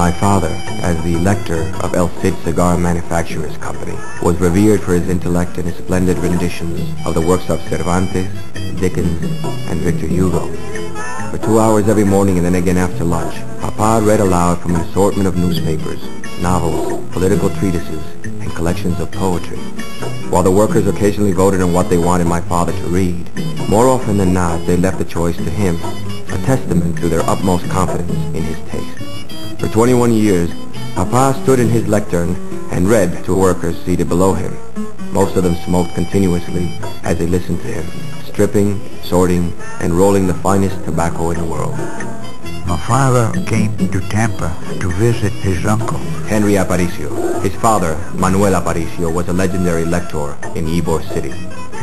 My father, as the Lector of El Cid Cigar Manufacturers Company, was revered for his intellect and his splendid renditions of the works of Cervantes, Dickens, and Victor Hugo. For 2 hours every morning and then again after lunch, Papa read aloud from an assortment of newspapers, novels, political treatises, and collections of poetry. While the workers occasionally voted on what they wanted my father to read, more often than not they left the choice to him, a testament to their utmost confidence in his taste. For 21 years, Papa stood in his lectern and read to workers seated below him. Most of them smoked continuously as they listened to him, stripping, sorting, and rolling the finest tobacco in the world. My father came to Tampa to visit his uncle, Henry Aparicio. His father, Manuel Aparicio, was a legendary lector in Ybor City.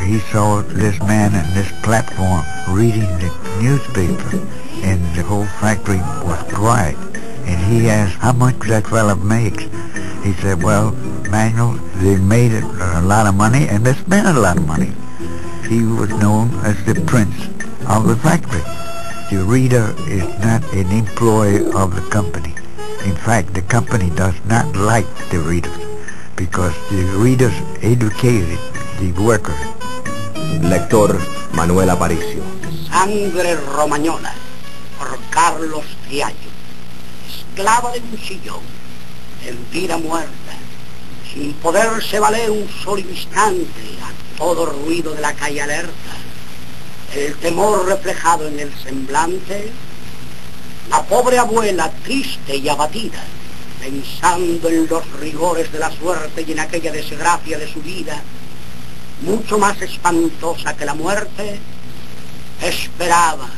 He saw this man in this platform reading the newspaper, and the whole factory was quiet. And he asked how much that fella makes. He said, well, Manuel, they made a lot of money and they spent a lot of money. He was known as the prince of the factory. The reader is not an employee of the company. In fact, the company does not like the readers because the readers educated the workers. Lector Manuel Aparicio. Sangre romañola por Carlos Criallo, esclava de un sillón, en vida muerta, sin poderse valer un solo instante a todo ruido de la calle alerta, el temor reflejado en el semblante, la pobre abuela triste y abatida, pensando en los rigores de la suerte y en aquella desgracia de su vida, mucho más espantosa que la muerte, esperaba.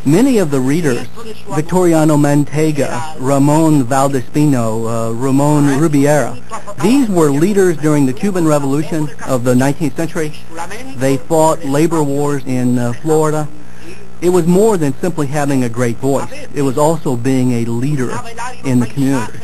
Many of the readers, Victoriano Manteiga, Ramon Valdespino, Ramon Rubiera, these were leaders during the Cuban Revolution of the 19th century. They fought labor wars in Florida. It was more than simply having a great voice. It was also being a leader in the community.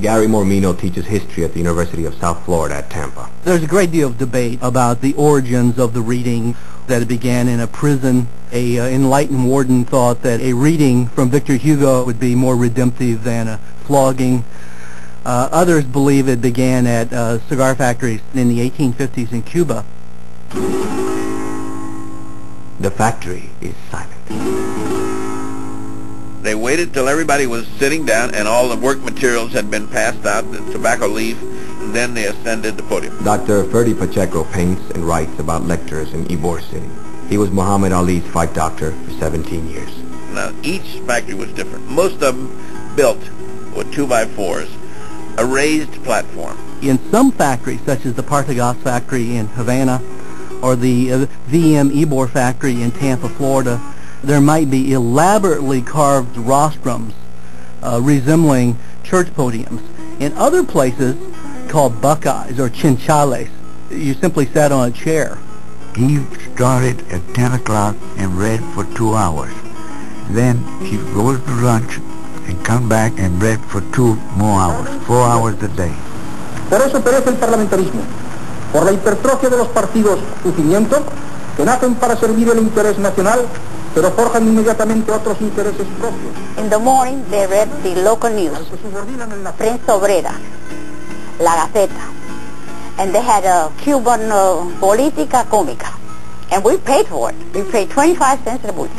Gary Mormino teaches history at the University of South Florida at Tampa. There's a great deal of debate about the origins of the reading, that it began in a prison. A enlightened warden thought that a reading from Victor Hugo would be more redemptive than a flogging. Others believe it began at cigar factories in the 1850s in Cuba. The factory is silent. They waited till everybody was sitting down and all the work materials had been passed out, the tobacco leaf, and then they ascended the podium. Dr. Ferdy Pacheco paints and writes about lectors in Ybor City. He was Muhammad Ali's fight doctor for 17 years. Now, each factory was different. Most of them built with 2x4s, a raised platform. In some factories, such as the Partagas factory in Havana or the VM Ybor factory in Tampa, Florida, there might be elaborately carved rostrums resembling church podiums. In other places, called buckeyes or chinchales, you simply sat on a chair. He started at 10 o'clock and read for 2 hours. Then he goes to lunch and come back and read for 2 more hours, 4 hours a day. Por eso perece el parlamentarismo, por la hipertrofia de los partidos lucimiento, que nacen para servir el interés nacional, pero forjan inmediatamente otros intereses propios. In the morning they read the local news, Prensa Obrera, La Gaceta, and they had a Cuban Política Cómica, and we paid for it. We paid 25 cents a week.